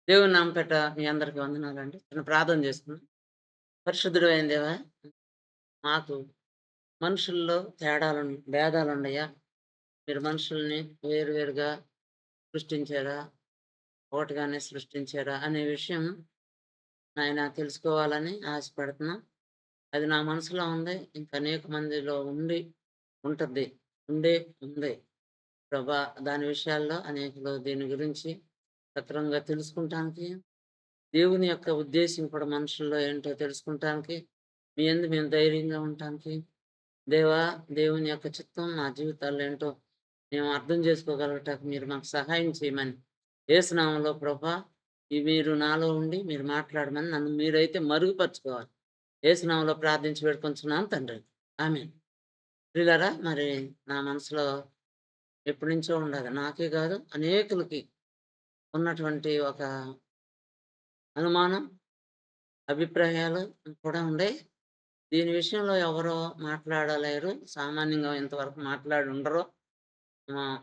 దేవుని నామపేట మీ అందరికి వందనాలండి. చిన్న ప్రార్థన చేసుకుందాం. పరిశుద్ధుడైన దేవా, మాకు మనుషుల్లో భేదాలున్నయా? మీరు మనుషుల్ని వేరుగా సృష్టించారా? ఒకటిగానే సృష్టించారా? అనే విషయం నాయన తెలుసుకోవాలని ఆశపడుతున్నా. అది నా మనసులో ఉంది. ఇంకా అనేక మందిలో ఉంటది. ఉండే ఉంది. ప్రభా, దాని విషయాల్లో అనేకులు దీని గురించి సక్రమంగా తెలుసుకుంటానికి, దేవుని యొక్క ఉద్దేశ్యం కూడా మనుషుల్లో ఏంటో తెలుసుకుంటానికి, మీ యందు మేము ధైర్యంగా ఉండటానికి, దేవా, దేవుని యొక్క చిత్తం మా జీవితాల్లో ఏంటో మేము అర్థం చేసుకోగలగటానికి మీరు మాకు సహాయం చేయమని యేసు నామములో ప్రభా, మీరు నాలో ఉండి మీరు మాట్లాడమని నన్ను మీరైతే మరుగుపరుచుకోవాలి. యేసు నామములో ప్రార్థించి వేడుకొంచున్నాను తండ్రి. ఆమేన్. ప్రియులారా, మరి నా మనసులో ఎప్పటినుంచో ఉండేది. నాకే కాదు అనేకులకి ఉన్నటువంటి ఒక అనుమానం, అభిప్రాయాలు కూడా ఉండేయి. దీని విషయంలో ఎవరో మాట్లాడలేరు. సామాన్యంగా ఇంతవరకు మాట్లాడుండరు. ఆహ్,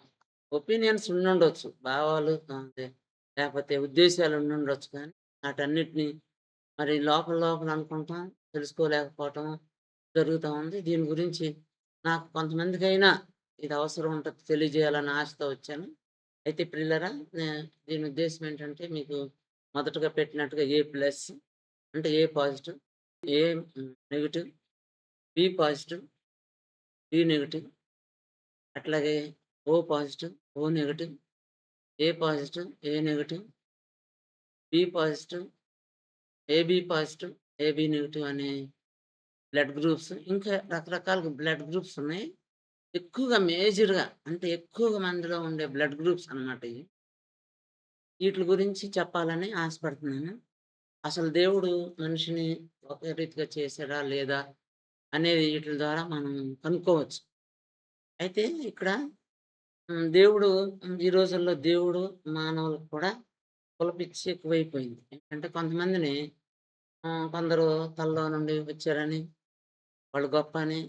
ఒపీనియన్స్ ఉండుండొచ్చు. భావాలు అదే లేపోతే ఉద్దేశాలు ఉండుండొచ్చు కానీ, ఆటన్నిటిని మరి లోపల అనుకుంటాం, తెలుసుకోలేకపోవటం జరుగుతా ఉంది. దీని గురించి నాకు కొంతమందికైనా ఇది అవసరం ఉంటది తెలియజేయాలన్న ఆశతో వచ్చాను. అయితే ప్రియులారా, నే దీని ఉద్దేశ్యం ఏంటంటే మీకు మొదటగా పెట్టినట్టుగా ఏ ప్లస్ అంటే A positive, A negative, B positive, B negative, అట్లాగే O positive, O negative, A positive, A negative, B positive, AB positive, AB negative అనే బ్లడ్ గ్రూప్స్, ఇంకా రకరకాల బ్లడ్ గ్రూప్స్ ఉన్నాయి. ఎక్కువగా మేజర్‌గా అంటే ఎక్కువగా మందిలో ఉండే బ్లడ్ గ్రూప్స్ అన్నమాట ఇయి. ఈట్లి గురించి చెప్పాలని ఆశపడుతున్నాను. అసలు దేవుడు మనిషిని ఒకే రీతిగా చేశాడా? లేదా? అనేది ఈట్లి ద్వారా మనం కనుక్కోవచ్చు. అయితే ఇక్కడ దేవుడు ఈ రోజుల్లో దేవుడు మానవులకు కూడా కులపిచ్చి ఎక్కువైపోయింది. ఏంటంటే కొంతమందిని కొందరు తలలో నుండి వచ్చారని, వాళ్ళు గొప్పని,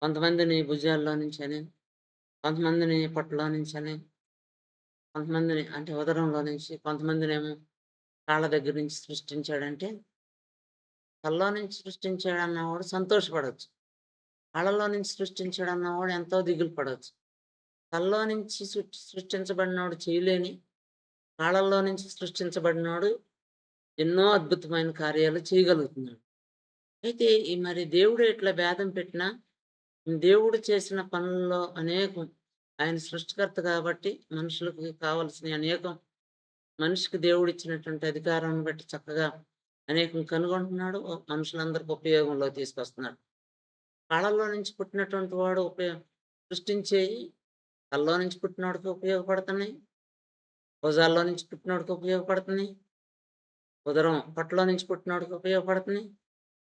కొంతమందిని భుజాల్లో నుంచని, కొంతమందిని పొట్టలో నుంచని, కొంతమందిని అంటే ఉదరంలో నుంచి, కొంతమందినేమో కాళ్ళ దగ్గర నుంచి సృష్టించాడంటే, తలలో నుంచి సృష్టించాడన్నవాడు సంతోషపడొచ్చు. కాళ్ళలో నుంచి సృష్టించాడన్నవాడు ఎంతో దిగులు పడొచ్చు. తలలో నుంచి సృష్టించబడినోడు చేయలేని, కాళ్ళల్లో నుంచి సృష్టించబడినోడు ఎన్నో అద్భుతమైన కార్యాలు చేయగలుగుతున్నాడు. అయితే ఈ మరి దేవుడు ఇట్లా భేదం పెట్టినా, దేవుడు చేసిన పనుల్లో అనేకం ఆయన సృష్టికర్త కాబట్టి మనుషులకు కావాల్సినయి అనేకం మనిషికి దేవుడిచ్చినటువంటి అధికారాన్ని బట్టి చక్కగా అనేకం కనుగొంటున్నాడు. మనుషులందరికి ఉపయోగంలో తీసుకొస్తున్నాడు. కళల్లో నుంచి పుట్టినటువంటి వాడు సృష్టించేయి కళ్ళలో నుంచి పుట్టినోడికి ఉపయోగపడుతున్నాయి. భుజాల్లో నుంచి పుట్టినోడికి ఉపయోగపడుతున్నాయి. పొట్టలో నుంచి పుట్టినోడికి ఉపయోగపడుతున్నాయి.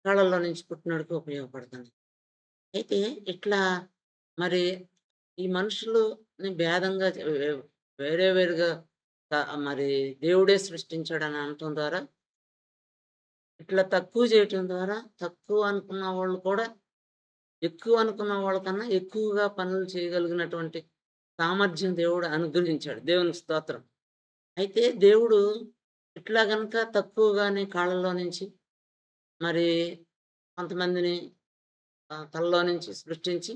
కళల్లో నుంచి పుట్టినోడికి ఉపయోగపడుతుంది. అయితే ఇట్లా మరి ఈ మనుషులుని భేదంగా వేరుగా మరి దేవుడే సృష్టించాడని అనటం ద్వారా, ఇట్లా తక్కువ చేయటం ద్వారా, తక్కువ అనుకున్న వాళ్ళు కూడా ఎక్కువ అనుకున్న వాళ్ళకన్నా ఎక్కువగా పనులు చేయగలిగినటువంటి సామర్థ్యం దేవుడు అనుగ్రహించాడు. దేవునికి స్తోత్రం. అయితే దేవుడు ఇట్లా గనక తక్కువగానే కాళ్ళలో నుంచి మరి కొంతమందిని తలలో నుంచి సృష్టించి,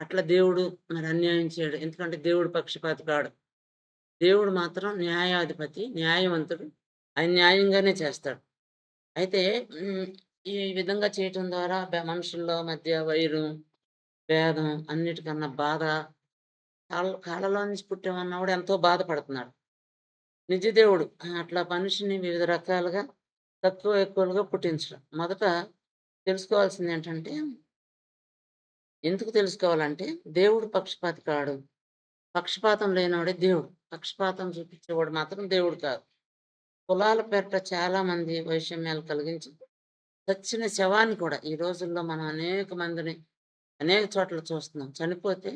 అట్లా దేవుడు మరి అన్యాయం చేయడు. ఎందుకంటే దేవుడు పక్షపాతి కాడు. దేవుడు మాత్రం న్యాయాధిపతి, న్యాయవంతుడు. ఆయన న్యాయంగానే చేస్తాడు. అయితే హ్మ్, ఈ విధంగా చేయటం ద్వారా మనుషుల్లో మధ్య వైరం, భేదం అన్నిటికన్నా బాధ కాళ్ళలో నుంచి పుట్టామన్నవాడు ఎంతో బాధపడుతున్నాడు. నిజ దేవుడు అట్లా మనిషిని వివిధ రకాలుగా తక్కువ, ఎక్కువలుగా పుట్టించడం. మొదట తెలుసుకోవాల్సిందేంటంటే, ఎందుకు తెలుసుకోవాలంటే దేవుడు పక్షపాతి కాడు. పక్షపాతం లేనివాడే దేవుడు. పక్షపాతం చూపించేవాడు మాత్రం దేవుడు కాదు. కులాల పేరిట చాలామంది వైషమ్యాలు కలిగించి, చచ్చిన శవాన్ని కూడా ఈ రోజుల్లో మనం అనేక మందిని అనేక చోట్ల చూస్తున్నాం. చనిపోతే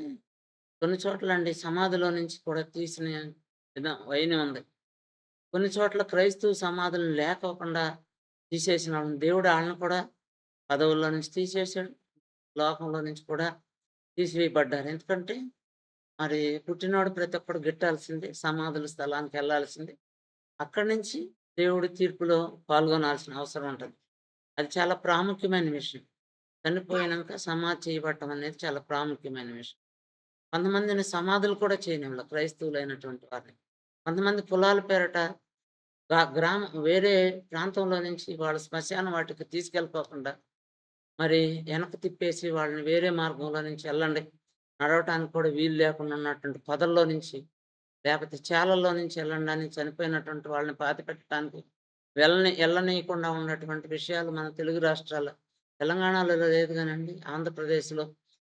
కొన్ని చోట్లండి సమాధిలో నుంచి కూడా తీసిన వైనం ఉంది. కొన్ని చోట్ల క్రైస్తవ సమాధులను లేకోకుండా తీసేసిన దేవుడు ఆళ్ళని కూడా పదవుల్లో నుంచి తీసేసాడు. లోకంలో నుంచి కూడా తీసివేయబడ్డారు. ఎందుకంటే మరి పుట్టినోడు ప్రతి ఒక్కడు గిట్టాల్సిందే. సమాధుల స్థలానికెళ్ళాల్సిందే. అక్కడి నుంచి దేవుడి తీర్పులో పాల్గొనాల్సిన అవసరం ఉంటది. అది చాలా ప్రాముఖ్యమైన విషయం. చనిపోయినంక సమాధి చేయబడటం అనేది చాలా ప్రాముఖ్యమైన విషయం. కొంతమందిని సమాధులు కూడా చేయనివ్వల క్రైస్తవులైనటువంటి వారిని. కొంతమంది కులాల పేరట గ్రామం వేరే ప్రాంతంలో నుంచి వాళ్ళ శ్మశాన వాటికి తీసుకెళ్ళిపోకుండా మరి వెనక్కి తిప్పేసి వాళ్ళని వేరే మార్గంలో నుంచి ఎళ్ళండి. నడవటానికి కూడా వీలు లేకుండా ఉన్నటువంటి పొదల్లో నుంచి, లేపోతే చేలల్లో నుంచి ఎళ్ళండని చనిపోయినటువంటి వాళ్ళని పాతిపెట్టడానికి ఎళ్ళనీయకుండా ఉన్నటువంటి విషయాలు మన తెలుగు రాష్ట్రాల్లో తెలంగాణలో లేదు గానండి. ఆంధ్రప్రదేశ్‌లో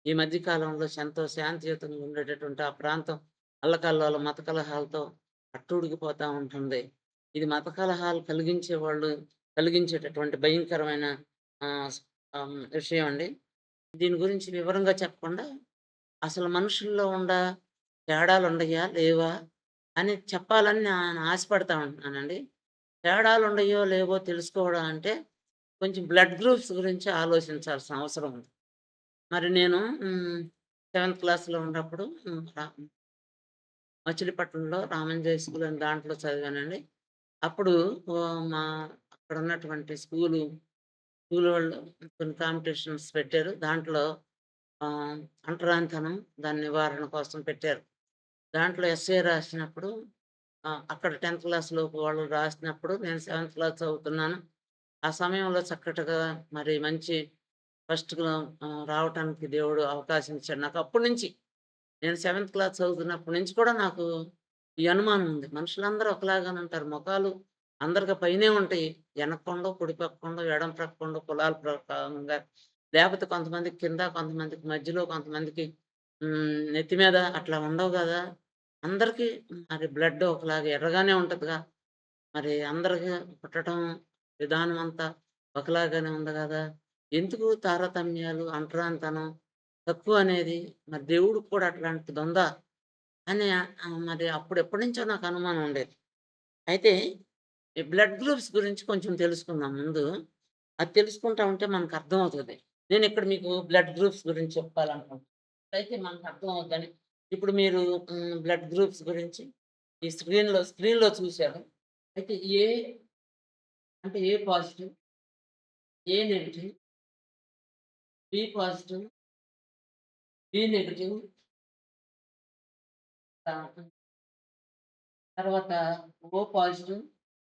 ఈ మధ్య కాలంలో ఎంతో శాంతియుతంగా ఉండేటటువంటి ఆ ప్రాంతం అల్లకల్లోలం మత కలహాలతో అట్టుడికిపోతా ఉంటుంది. ఇది మత కలహాలు కలిగించేటటువంటి భయంకరమైన ఆహ్, స్ విషయం అండి. దీని గురించి వివరంగా చెప్పకుండా, అసలు మనుషుల్లో తేడాలుండయా? లేవా? అని చెప్పాలని ఆశపడతా ఉంటున్నానండి. తేడాలుండయో, లేవో తెలుసుకోవడం అంటే, కొంచెం బ్లడ్ గ్రూప్స్ గురించి ఆలోచించాల్సిన అవసరం ఉంది. మరి నేను సెవెంత్ క్లాస్‌లో ఉన్నప్పుడు మచిలీపట్నంలో రామంజయ్ స్కూల్ అని దాంట్లో చదివానండి. అప్పుడు మా అక్కడున్నటువంటి స్కూల్ వాళ్ళు కొన్ని కాంపిటీషన్స్ పెట్టారు. దాంట్లో అంటరానితనం దాని నివారణ కోసం పెట్టారు. దాంట్లో ఎస్సే రాసినప్పుడు అక్కడ 10థ్ క్లాస్‌లోపు వాళ్ళు రాసినప్పుడు నేను సెవెంత్ క్లాస్ చదువుతున్నాను. ఆ సమయంలో చక్కటగా మరి మంచి ఫస్ట్‌గా రావటానికి దేవుడు అవకాశం ఇచ్చాడు. నాకు అప్పటి నుంచి నేను సెవెంత్ క్లాస్ చదువుతున్నప్పటి నుంచి కూడా నాకు ఈ అనుమానం ఉంది. మనుషులందరూ ఒకలాగానే ఉంటారు. మొఖాలు అందరికి పైనే ఉంటాయి. ఎనక్కుండవు, కుడి పక్కుండవు, ఎడమ ప్రక్కుండవు కులాల ప్రకారంగా. లేపోతే కొంతమందికి కింద, కొంతమందికి మధ్యలో, కొంతమందికి నెత్తి మీద అట్లా ఉండవు గదా! అందరికి మరి బ్లడ్ ఒకలాగా ఎర్రగానే ఉంటదిగా. మరి అందరికి పుట్టటం విధానం అంతా ఒకలాగానే ఉంది గదా! ఎందుకు తారతమ్యాలు, అంటరానితనం, తక్కువనేది మరి దేవుడికి కూడా అట్లాంటిదుందా? అని మరి అప్పుడు ఎప్పటినుంచో నాకు అనుమానం ఉండేది. అయితే ఈ బ్లడ్ గ్రూప్స్ గురించి కొంచెం తెలుసుకుందాం ముందు. అది తెలుసుకుంటా ఉంటే మనకర్థమవుతది. నేనిక్కడ మీకు బ్లడ్ గ్రూప్స్ గురించి చెప్పాలనుకుంటున్నా. అయితే మనకర్థమవుద్దని. ఇప్పుడు మీరు బ్లడ్ గ్రూప్స్ గురించి ఈ స్క్రీన్‌లో చూసారు. అయితే ఏ అంటే A positive, A negative, B positive, B negative, ah, తర్వాత ఓ పాజిటివ్,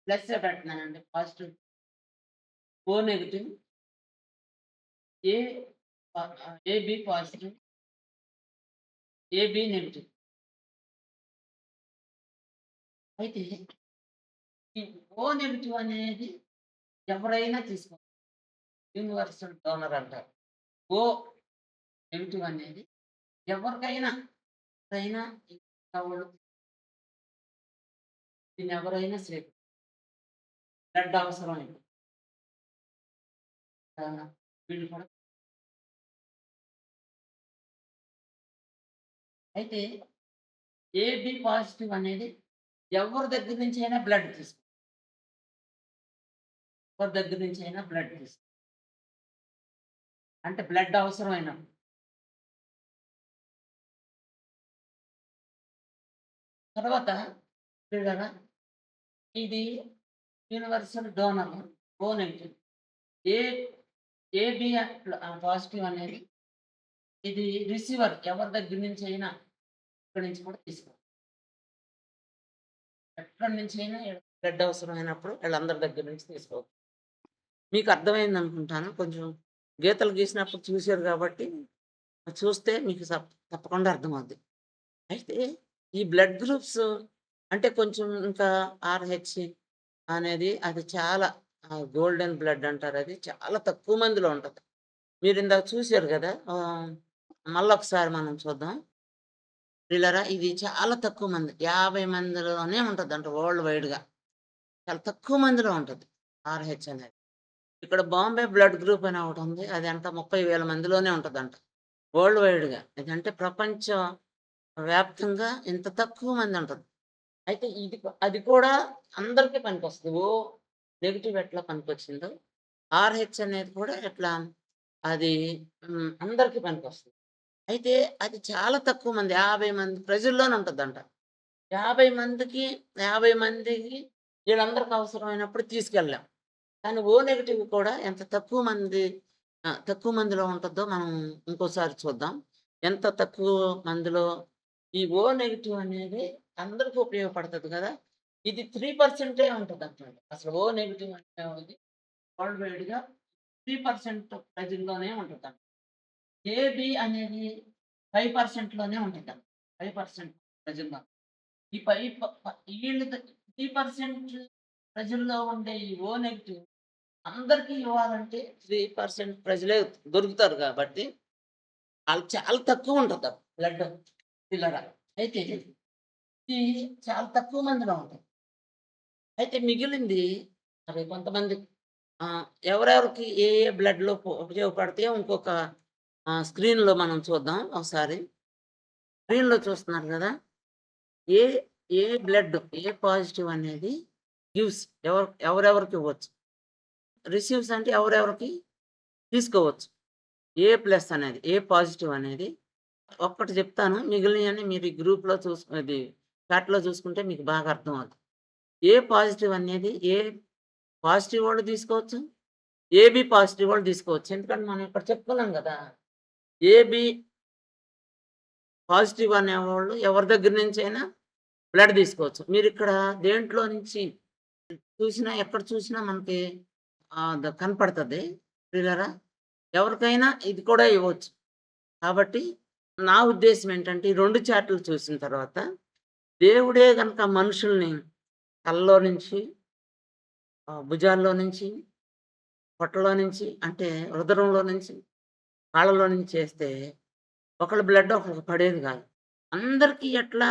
ప్లస్సే పెడుతున్నానండి positive, O negative, A AB positive, AB negative. అయితే ఈ ఓ నెగెటివ్ అనేది ఎవరైనా తీసుకోవచ్చు. యూనివర్సల్ డోనర్ అంటారు. ఓ నెగెటివ్ అనేది ఎవరికైనా, ఎవరైనా ఎవరు దీన్నెవరైనా బ్లడ్ అవసరం ఇప్పుడు. వీళ్ళు కూడా అయితే ఏబి పాజిటివ్ అనేది ఎవరి దగ్గర నుంచైనా బ్లడ్ ఎవరి దగ్గర నుంచైనా బ్లడ్ అంటే బ్లడ్ అవసరమైనప్పుడు. తర్వాత చూడారా ఇది universal donor oh negative. A AB positive అనేది ఇది రిసీవర్ ఎవరి దగ్గర నుంచైనా ఇక్కడి నుంచి కూడా తీసుకోవాలి. ఎక్కడి నుంచైనా బ్లడ్ అవసరమైనప్పుడు వీళ్ళందరి దగ్గర నుంచి తీసుకోవచ్చు. మీకు అర్థమైందనుకుంటాను. కొంచెం గీతలు గీసినప్పుడు చూసారు కాబట్టి, చూస్తే మీకు తప్పకుండా అర్థమవుద్ది. అయితే ఈ బ్లడ్ గ్రూప్స్ అంటే కొంచెం ఇంకా ఆర్‌హెచ్ అనేది అది చాలా గోల్డెన్ బ్లడ్ అంటారది. చాలా తక్కువ మందిలో ఉంటది. మీరిందాక చూసారు గదా! మళ్ళొకసారి మనం చూద్దాం. ప్రియులారా ఇది చాలా తక్కువ మంది. 50 మందిలోనే ఉంటదంట వరల్డ్ వైడ్‌గా. చాలా తక్కువ మందిలో ఉంటది. ఆర్‌హెచ్ అనేది. ఇక్కడ బాంబే బ్లడ్ గ్రూప్ అని ఒకటుంది. అది ఎంత 30,000 మందిలోనే ఉంటదంట. వరల్డ్ వైడ్‌గా. ఇదంటే ప్రపంచ వ్యాప్తంగా ఇంత తక్కువ మంది ఉంటది. అయితే అది కూడా అందరికి పనికొస్తది. ఓ నెగెటివ్ ఎట్లా పనికొచ్చిందో, ఆర్‌హెచ్ అనేది కూడా ఎట్లా అది అందరికి పనికొస్తది. అయితే అది చాలా తక్కువ మంది 50 మంది ప్రజల్లోనే ఉంటదంట. 50 మందికి 50 మందికి వీళ్ళందరికి అవసరమైనప్పుడు తీసుకెళ్ళాం. కానీ ఓ నెగెటివ్ కూడా ఎంత తక్కువ మందిలో ఉంటుందో మనం ఇంకోసారి చూద్దాం. ఎంత తక్కువ మందిలో ఈ ఓ నెగెటివ్ అనేది అందరికి ఉపయోగపడతది గదా! ఇది 3% ఉంటదంటండి. అసలు ఓ నెగెటివ్ అనేది వరల్డ్ వైడ్‌గా 3% ప్రజల్లోనే ఉంటదంట. ఏబీ అనేది 5% ఉంటదంట. 5% ప్రజల్లో. ఈ పై ప ప ఈళ్ళు 3% ప్రజల్లో ఉండే ఈ ఓ నెగెటివ్ అందరికి ఇవ్వాలంటే 3% ప్రజలే దొరుకుతారు కాబట్టి, ఆళ్ళు చాలా తక్కువుంటది బ్లడ్ చిల్లర. అయితే ఇది చాలా తక్కువ మందిలో ఉంటది. అయితే మిగిలింది మరి కొంతమంది ఎవరెవరికి ఏ బ్లడ్‌లో ఉపయోగపడతాయో ఇంకొక స్క్రీన్‌లో మనం చూద్దాం ఒకసారి. స్క్రీన్‌లో చూస్తున్నారు గదా! ఏ ఏ బ్లడ్ ఏ పాజిటివ్ అనేది గివ్స్ ఎవరెవరికి ఇవ్వచ్చు. రిసీవ్స్ అంటే ఎవరెవరికి తీసుకోవచ్చు. ఏ ప్లస్ అనేది, ఏ పాజిటివ్ అనేది ఒక్కటి చెప్తాను. మిగిలినయన్ని మీరు ఈ గ్రూప్‌లో ఇది చాట్‌లో చూసుకుంటే మీకు బాగా అర్థమవుద్ది. ఏ పాజిటివ్ అనేది ఏ పాజిటివ్ వాళ్ళు తీసుకోవచ్చు. ఏబీ పాజిటివ్ వాళ్ళు తీసుకోవచ్చు. ఎందుకంటే మనం ఇక్కడ చెప్పుకున్నాం గదా! ఏబీ పాజిటివ్ అనేవాళ్ళు ఎవరి దగ్గర నుంచైనా బ్లడ్ తీసుకోవచ్చు. మీరిక్కడ దేంట్లో నుంచి చూసినా, ఎక్కడ చూసినా మనకి కనపడతది. క్లియరా? ఎవరికైనా ఇది కూడా ఇవ్వచ్చు. కాబట్టి నా ఉద్దేశ్యం ఏంటంటే, ఈ 2 చార్ట్‌లు చూసిన తర్వాత, దేవుడే గనక మనుషుల్ని తలలో నుంచి, భుజాల్లో నుంచి, పొట్టలో నుంచి అంటే ఉదరంలో నుంచి, కాళ్ళలో నుంచి చేస్తే, ఒకళ్ళ బ్లడ్ ఒకళ్ళకి పడేది కాదు. అందరికీ ఎట్లా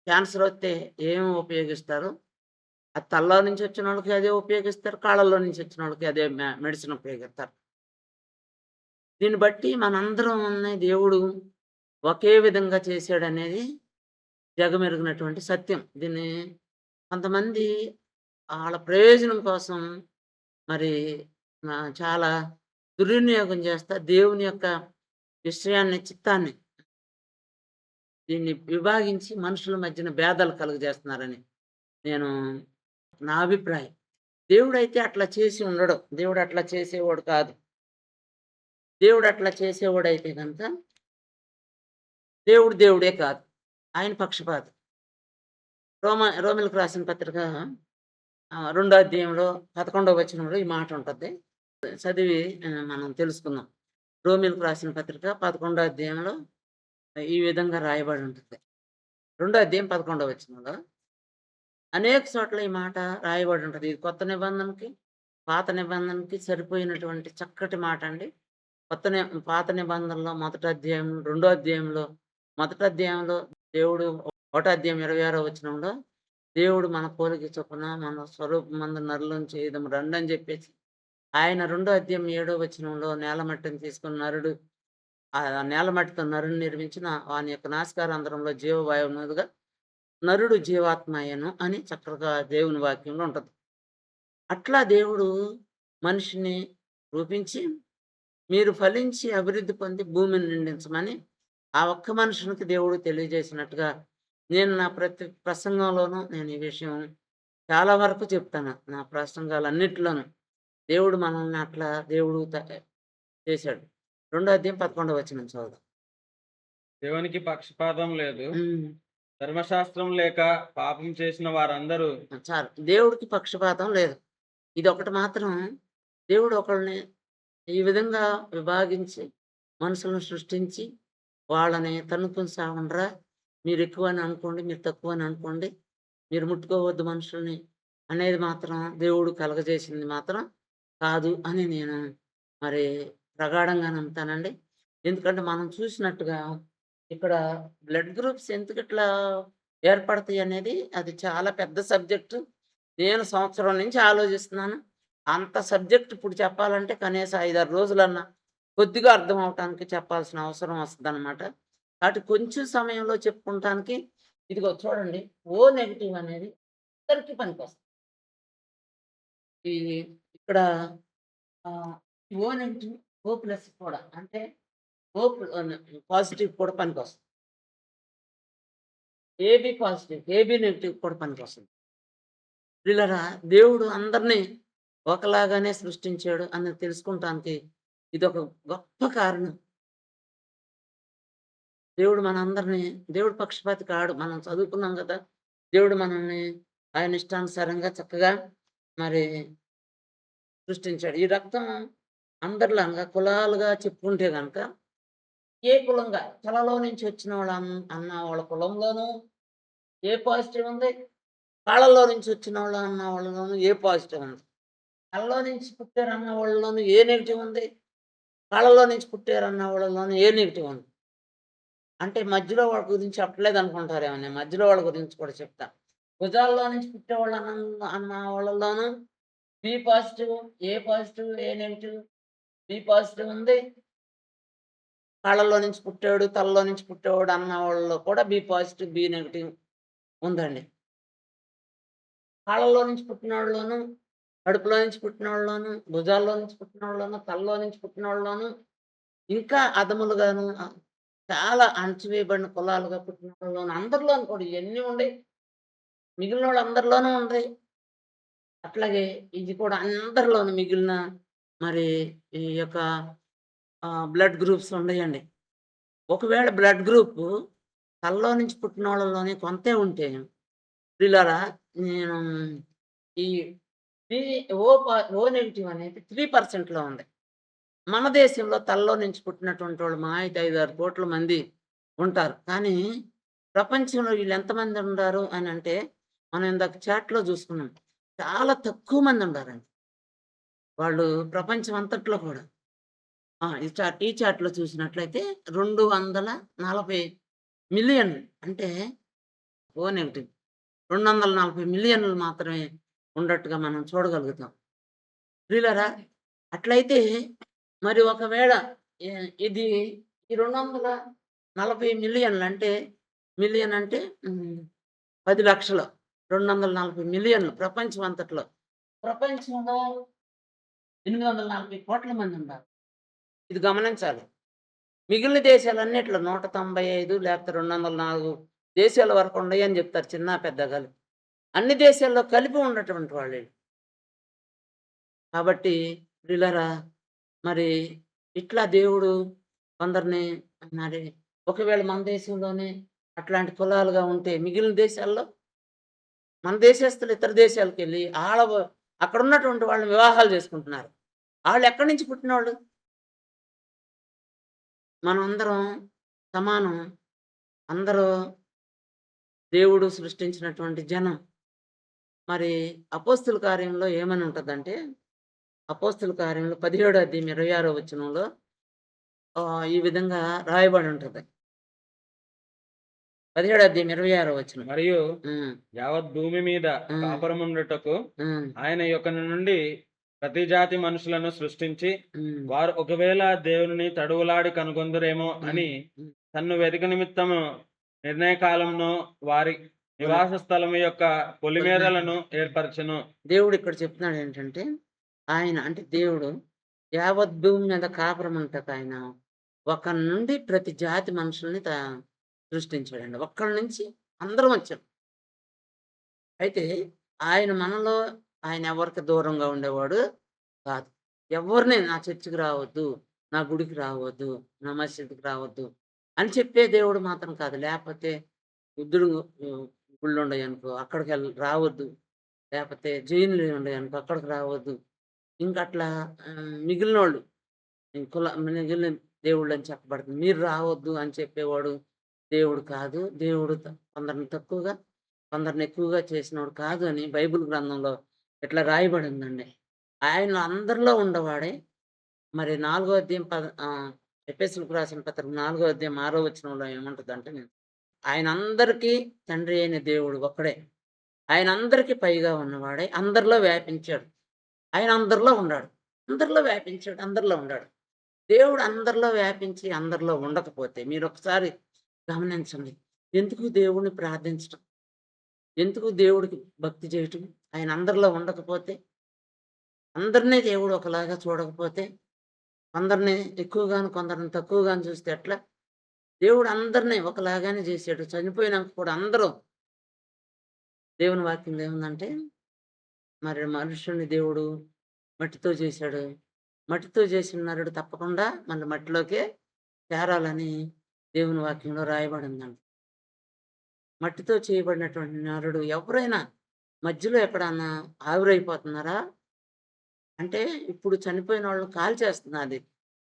క్యాన్సరొస్తే ఏం ఉపయోగిస్తారో, అది తలలో నుంచి వచ్చినోళ్ళకి అదే ఉపయోగిస్తారు. కాళ్ళలో నుంచి వచ్చినోళ్ళకి అదే మెడిసిన్ ఉపయోగిస్తారు. దీన్ని బట్టి మనందరంని దేవుడు ఒకే విధంగా చేశాడనేది జగమెరిగినటువంటి సత్యం. దీన్ని కొంతమంది ఆళ్ళ ప్రయోజనం కోసం మరి చాలా దుర్వినియోగం చేస్తా దేవుని యొక్క విషయాన్ని, చిత్తాన్ని దీన్ని విభాగించి మనుషుల మధ్యన భేదాలు కలుగజేస్తున్నారని నేను నా అభిప్రాయం. దేవుడైతే అట్లా చేసి ఉండడు. దేవుడు అట్లా చేసేవాడు కాదు. దేవుడు అట్లా చేసేవాడైతే గనక దేవుడే కాదు. ఆయన పక్షపాతి. రోమీయులకు రాసిన పత్రిక రెండో అధ్యాయంలో 11వ వచనంలో ఈ మాట ఉంటది. చదివి మనం తెలుసుకుందాం. రోమీయులకు రాసిన పత్రిక 11వ అధ్యాయంలో ఈ విధంగా రాయబడి ఉంటుంది. రెండో అధ్యాయం 11వ వచనంలో అనేక చోట్ల ఈ మాట రాయబడి ఉంటది. ఇది కొత్త నిబంధనకి, పాత నిబంధనకి సరిపోయినటువంటి చక్కటి మాట అండి. పాత నిబంధనలో మొదటి అధ్యాయం, రెండో అధ్యాయంలో మొదటి అధ్యాయంలో దేవుడు ఒకటో అధ్యాయం 26వ వచనంలో దేవుడు మన పోలిక చొప్పున మన స్వరూపమందు నరులను చేయుదము రండని జెప్పేసి, ఆయన రెండో అధ్యాయం 7వ వచనంలో నేలమట్టిని తీసుకొని ఆ నేలమట్టితో నరుని నిర్మించిన వాని యొక్క నాసికారంధ్రంలో జీవవాయువు మీదుగా నరుడు జీవాత్మ అయ్యెను అని చక్కగా దేవుని వాక్యంలో ఉంటది. అట్లా దేవుడు మనిషిని రూపించి, మీరు ఫలించి అభివృద్ధి పొంది భూమిని నిండించమని ఆ ఒక్క మనుషునికి దేవుడు తెలియజేసినట్టుగా నేను నా ప్రతి ప్రసంగంలోనూ నేను ఈ విషయం చాలా వరకు చెప్తాను. నా ప్రసంగాలన్నిటిలోనూ. దేవుడు మనల్ని అట్లా దేవుడు చేశాడు. రెండో అధ్యాయం 11వ వచనం చదువుదాం. దేవునికి పక్షపాతం లేదు. హ్మ్. ధర్మశాస్త్రం లేక పాపం చేసిన వారందరూ చాలు. దేవుడికి పక్షపాతం లేదు. ఇదొకటి మాత్రం దేవుడు ఒకళ్ళని ఈ విధంగా విభాగించి, మనుషులను సృష్టించి, వాళ్ళని తన్నుకొని సావండ్రా, మీరెక్కువని అనుకోండి, మీరు తక్కువని అనుకోండి, మీరు ముట్టుకోవద్దు మనుషుల్ని అనేది మాత్రం దేవుడు కలగజేసింది మాత్రం కాదు అని నేను మరి ప్రగాఢంగా నమ్ముతానండి. ఎందుకంటే మనం చూసినట్టుగా ఇక్కడ బ్లడ్ గ్రూప్స్ ఎందుకిట్లా ఏర్పడతాయనేది అది చాలా పెద్ద సబ్జెక్టు. నేను సంవత్సరం నుంచి ఆలోచిస్తున్నాను. అంత సబ్జెక్ట్ ఇప్పుడు చెప్పాలంటే కనీసం 5, 6 రోజులన్నా కొద్దిగా అర్థం అవ్వటానికి చెప్పాల్సిన అవసరం వస్తదనమాట. కాబట్టి కొంచెం సమయంలో చెప్పుకుంటానికి ఇదిగో చూడండి. ఓ నెగెటివ్ అనేది అందరికీ పనికొస్తది. ఈ ఇక్కడ ఆహ్, ఓ నెగెటివ్, ఓ ప్లస్ కూడా అంటే ఓ పాజిటివ్ కూడా పనికొస్తది. ఏబీ పాజిటివ్, ఏబీ నెగెటివ్ కూడా పనికొస్తది. ప్రియులారా, దేవుడు అందరినీ ఒకలాగానే సృష్టించాడు అని తెలుసుకుంటానికి ఇదొక గొప్ప కారణం. దేవుడు పక్షపాతి కాడు. మనం చదువుకున్నాం గదా! దేవుడు మనల్ని ఆయన ఇష్టానుసారంగా చక్కగా మరి సృష్టించాడు. ఈ రక్తం అందరిలాగా కులాలుగా చెప్పుకుంటే గనక ఏ కులంగా కలలో నుంచి వచ్చిన వాళ్ళ అన్న వాళ్ళ కులంలోనూ ఏ పాజిటివ్ ఉంది. కాళ్ళలో నుంచి వచ్చినోళ్ళు అన్న వాళ్ళలోనూ ఏ పాజిటివ్ ఉంది. కలలో నుంచి పుట్టారన్న వాళ్ళలోనూ ఏ నెగెటివ్ ఉంది. కాళ్ళలో నుంచి పుట్టారన్న వాళ్ళలోనూ ఏ నెగెటివ్ ఉంది. అంటే మధ్యలో వాళ్ళ గురించి చెప్పలేదనుకుంటారేమో, నేను మధ్యలో వాళ్ళ గురించి కూడా చెప్తా. భుజాల్లో నుంచి పుట్టేవాళ్ళు అన్న వాళ్ళలోనూ B positive, A positive, A negative. B positive ఉంది. కాళ్ళలో నుంచి పుట్టాడు, తలలో నుంచి పుట్టేవాడు అన్న వాళ్ళలో కూడా బి పాజిటివ్, బి నెగెటివ్ ఉందండి. కాళ్ళలో నుంచి పుట్టినోళ్ళలోను, కడుపులో నుంచి పుట్టినోళ్ళలోను, భుజాల్లో నుంచి పుట్టినోళ్ళలోను, తలలో నుంచి పుట్టినోళ్ళలోను, ఇంకా అదములుగాను చాలా అణచివేయబడిన కులాలుగా పుట్టినోళ్ళలోను అందరిలోను కూడా ఇయన్నీ ఉండయి. మిగిలినోళ్ళందరిలోనూ ఉంటాయి. అట్లాగే ఇది కూడా అందరిలోను మిగిలిన మరి ఈ యొక్క బ్లడ్ గ్రూప్స్ ఉండయండి. ఒకవేళ బ్లడ్ గ్రూపు తలలో నుంచి పుట్టినోళ్ళలోనే కొంతే ఉంటే ప్రియులారా, నేను ఈ బి ఓ నెగెటివ్ అనేది 3% ఉంది. మన దేశంలో తలలో నుంచి పుట్టినటువంటి వాళ్ళు మహా అయితే 5, 6 కోట్ల మంది ఉంటారు. కానీ ప్రపంచంలో వీళ్ళు ఎంతమంది ఉండారు అనంటే, మనం ఇందాక చాట్‌లో చూసుకున్నాం. చాలా తక్కువ మంది ఉండారండి. వాళ్ళు ప్రపంచం అంతట్లో కూడా. ఈ చార్ట్‌లో చూసినట్లయితే 240,000,000 అంటే ఓ నెగెటివ్ 240,000,000 మాత్రమే ఉన్నట్టుగా మనం చూడగలుగుతాం. ప్రియులారా, అట్లయితే మరి ఒకవేళ ఇది ఈ 240,000,000 అంటే మిలియన్ అంటే 10,00,000 240,000,000 ప్రపంచం అంతట్లో. ప్రపంచంలో 840,00,00,000 మంది ఉన్నారు. ఇది గమనించాలి. మిగిలిన దేశాలన్నిట్లో 195 లేకపోతే 204 దేశాల వరకు ఉండయని చెప్తారు చిన్న పెద్ద కలిపి. అన్ని దేశాల్లో కలిపి ఉన్నటువంటి వాళ్ళే. కాబట్టి ప్రియులారా, మరి ఇట్లా దేవుడు కొందరిని మరి ఒకవేళ మన దేశంలోనే అట్లాంటి కులాలుగా ఉంటే మిగిలిన దేశాల్లో మన దేశస్తులు ఇతర దేశాలకెళ్ళి అక్కడ ఉన్నటువంటి వాళ్ళని వివాహాలు చేసుకుంటున్నారు. ఆళ్ళు ఎక్కడి నుంచి పుట్టినోళ్ళు? మనమందరం సమానం. అందరూ దేవుడు సృష్టించినటువంటి జనం. మరి అపోస్తుల కార్యంలో ఏమని ఉంటదంటే, అపోస్తుల కార్యంలో 17 అధ్యాయం 26 వచనంలో ఈ విధంగా రాయబడి ఉంటది. 17 అధ్యాయం 26 వచనం. మరియు హ్మ్. యావత్ భూమి మీద హ్మ్. కాపురముండుటకు హ్మ్. ఆయన యొక్క నుండి ప్రతి జాతి మనుషులను సృష్టించి, హ్మ్. వారు ఒకవేళ దేవునిని తడువులాడి కనుగొందురేమో హ్మ్. అని హ్మ్. తన్ను వెదక నిమిత్తము నిర్ణయ కాలమును వారి నివాస స్థలము యొక్క పొలిమేరలను ఏర్పరచెను. దేవుడు ఇక్కడ చెప్తున్నాడేంటంటే, ఆయన అంటే దేవుడు యావత్ భూమి మీద కాపురం ఉంటకు ఆయన ఒకరి నుండి ప్రతి జాతి మనుషుల్ని సృష్టించాడండి. ఒక్కళ్ళ నుంచి అందరం వచ్చాం. అయితే ఆయన ఎవరికి దూరంగా ఉండేవాడు కాదు. ఎవరిని నా చర్చికి రావద్దు, నా గుడికి రావద్దు, నా మసీదుకి రావద్దు అని చెప్పే దేవుడు మాత్రం కాదు. లేపోతే బుద్ధుడు గుళ్ళుండయనుకో రావద్దు. లేపోతే జైనులుండయనుకో అక్కడికి రావద్దు. ఇంకట్లా మిగిలినోళ్ళు మిగిలిన దేవుళ్ళని చెప్పబడుతుంది. మీరు రావద్దు అని చెప్పేవాడు దేవుడు కాదు. దేవుడు కొందరిని తక్కువగా, కొందరిని ఎక్కువగా చేసినోడు కాదు అని బైబిల్ గ్రంథంలో ఇట్లా రాయబడిందండి. ఆయన అందరిలో ఉండవాడే. మరి 4 అధ్యాయం ఎఫెసీయులకు రాసిన పత్రిక 4 అధ్యాయం 6 వచనంలో ఏముంటదంటే, ఆయన అందరికీ తండ్రి అయిన దేవుడు ఒక్కడే. ఆయన అందరికీ పైగా ఉన్నవాడే. అందరిలో వ్యాపించాడు. ఆయన అందరిలో ఉన్నాడు. అందరిలో వ్యాపించాడు. అందరిలో ఉన్నాడు. దేవుడు అందరిలో వ్యాపించి అందరిలో ఉండకపోతే మీరొకసారి గమనించండి. ఎందుకు దేవుడిని ప్రార్థించటం? ఎందుకు దేవుడికి భక్తి చేయటం? ఆయన అందరిలో ఉండకపోతే, అందరినీ దేవుడు ఒకలాగా చూడకపోతే, కొందరిని ఎక్కువగాను, కొందరిని తక్కువగాను చూస్తే ఎట్లా? దేవుడు అందరిని ఒకలాగానే చేసాడు. చనిపోయినాక కూడా అందరూ దేవుని వాక్యంలో ఏముందంటే, మరి మనుషుల్ని దేవుడు మట్టితో చేశాడు. మట్టితో చేసిన నరుడు తప్పకుండా మళ్ళీ మట్టిలోకే చేరాలని దేవుని వాక్యంలో రాయబడిందండి. మట్టితో చేయబడినటువంటి నరుడు ఎవరైనా మధ్యలో ఎక్కడన్నా ఆవిరైపోతున్నారా? అంటే ఇప్పుడు చనిపోయిన వాళ్ళని కాల్చేస్తున్నది.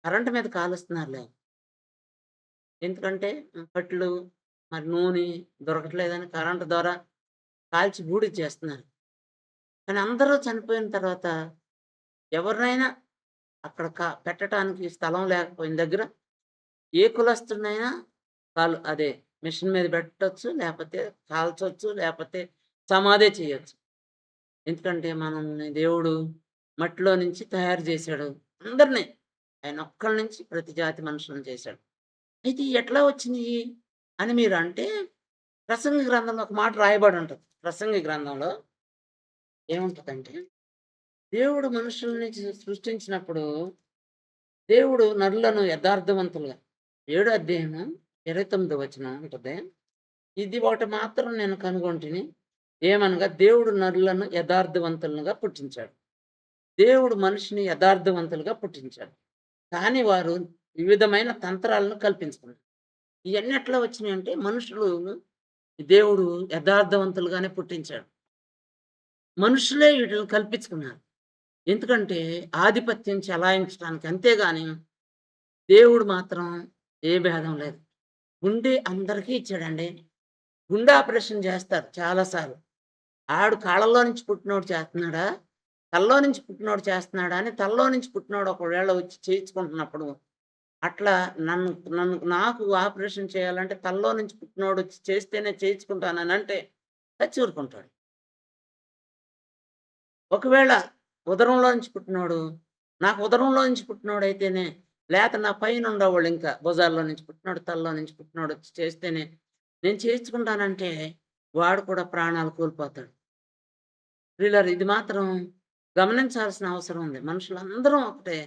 కరెంట్ మీద కాలుస్తున్నారులే. ఎందుకంటే కట్లు, మరి నూనె దొరకట్లేదని కరెంట్ ద్వారా కాల్చి బూడిద చేస్తున్నారు. కానీ అందరూ చనిపోయిన తర్వాత ఎవరినైనా అక్కడ పెట్టటానికి స్థలం లేకపోయిన దగ్గర ఏ కులస్తుడినైనా అదే మిషన్ మీద పెట్టొచ్చు, లేకపోతే కాల్చొచ్చు, లేకపోతే సమాధే చేయొచ్చు. ఎందుకంటే మనల్ని దేవుడు మట్టిలో నుంచి తయారు చేశాడు. అందరిని ఆయన ఒక్కళ్ళ నుంచి ప్రతి జాతి మనుషులను చేశాడు. అయితే ఎట్లా వచ్చినియి అని మీరు అంటే, ప్రసంగి గ్రంథంలో ఒక మాట రాయబడి ఉంటది. ప్రసంగి గ్రంథంలో ఏముంటదంటే, దేవుడు మనుషుల్ని సృష్టించినప్పుడు దేవుడు నరులను యథార్థవంతులుగా 7 అధ్యాయము 29 వచనం ఉంటది. ఇది ఒకటి మాత్రం నేను కనుగొంటిని. ఏమనగా దేవుడు నరులను యథార్థవంతులుగా పుట్టించాడు. దేవుడు మనిషిని యథార్థవంతులుగా పుట్టించాడు. కానీ వారు వివిధమైన తంత్రాలను కల్పించుకున్నారు. ఇయన్నీ ఎట్లా వచ్చినాయంటే మనుషులు దేవుడు యథార్థవంతులుగానే పుట్టించాడు. మనుషులే వీటిని కల్పించుకున్నారు. ఎందుకంటే ఆధిపత్యం చెలాయించడానికి. అంతేగాని దేవుడు మాత్రం ఏ భేదం లేదు. గుండె అందరికీ ఇచ్చాడండి. గుండె ఆపరేషన్ చేస్తారు చాలా సార్లు. ఆడు కాళ్ళలో నుంచి పుట్టినోడు చేస్తున్నాడా? తలలో నుంచి పుట్టినోడు చేస్తున్నాడా? అని తలలో నుంచి పుట్టినోడు ఒకవేళ వచ్చి చేయించుకుంటున్నప్పుడు అట్లా నన్ను నన్ను నాకు ఆపరేషన్ చేయాలంటే తలలో నుంచి పుట్టినోడు వచ్చి చేస్తేనే చేయించుకుంటానని అంటే చచ్చి ఊరుకుంటాడు. ఒకవేళ ఉదరంలో నుంచి పుట్టినోడు, నాకు ఉదరంలో నుంచి పుట్టినోడైతేనే, లేతే నా పైన ఉండేవాళ్ళు ఇంకా భుజాల్లో నుంచి పుట్టినోడు, తలలో నుంచి పుట్టినోడు వచ్చి చేస్తేనే నేను చేయించుకుంటానంటే వాడు కూడా ప్రాణాలు కోల్పోతాడు. ప్రియులారా, ఇది మాత్రం గమనించాల్సిన అవసరం ఉంది. మనుషులందరం ఒకటే.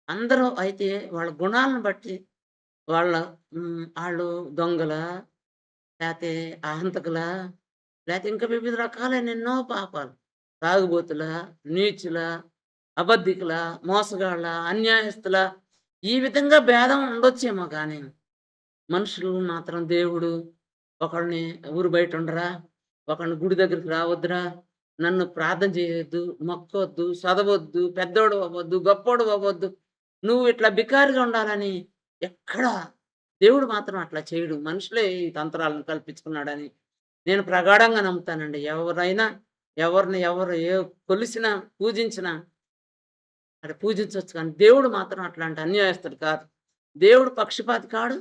అందరూ అయితే వాళ్ళ గుణాలను బట్టి వాళ్ళ ఆళ్ళు దొంగలా, లేతే అహంతకులా, లేతే ఇంకా వివిధ రకాలైన ఎన్నో పాపాలు. తాగుబోతులా, నీచులా, అబద్ధికులా, మోసగాళ్ళ, అన్యాయస్తులా, ఈ విధంగా భేదం ఉండొచ్చేమో గానీ, మనుషులు మాత్రం దేవుడు ఒకళ్ళని ఊరు బయట ఉండరా, ఒకళ్ళని గుడి దగ్గరికి రావద్దురా, నన్ను ప్రార్థన చేయొద్దు, మొక్కొద్దు, చదవొద్దు, పెద్దోడు అవ్వద్దు, గొప్పోడు అవ్వద్దు, నువ్వు ఇట్లా బికారిగా ఉండాలని ఎక్కడా దేవుడు మాత్రం అట్లా చేయడు. మనుషులే ఈ తంత్రాలను కల్పించుకున్నాడని నేను ప్రగాఢంగా నమ్ముతానండి. ఎవరైనా ఎవరిని ఎవరు కొలిసినా, పూజించినా అది పూజించొచ్చు, కానీ దేవుడు మాత్రం అట్లాంటి అన్యాయస్తుడు కాదు. దేవుడు పక్షపాతి కాడు.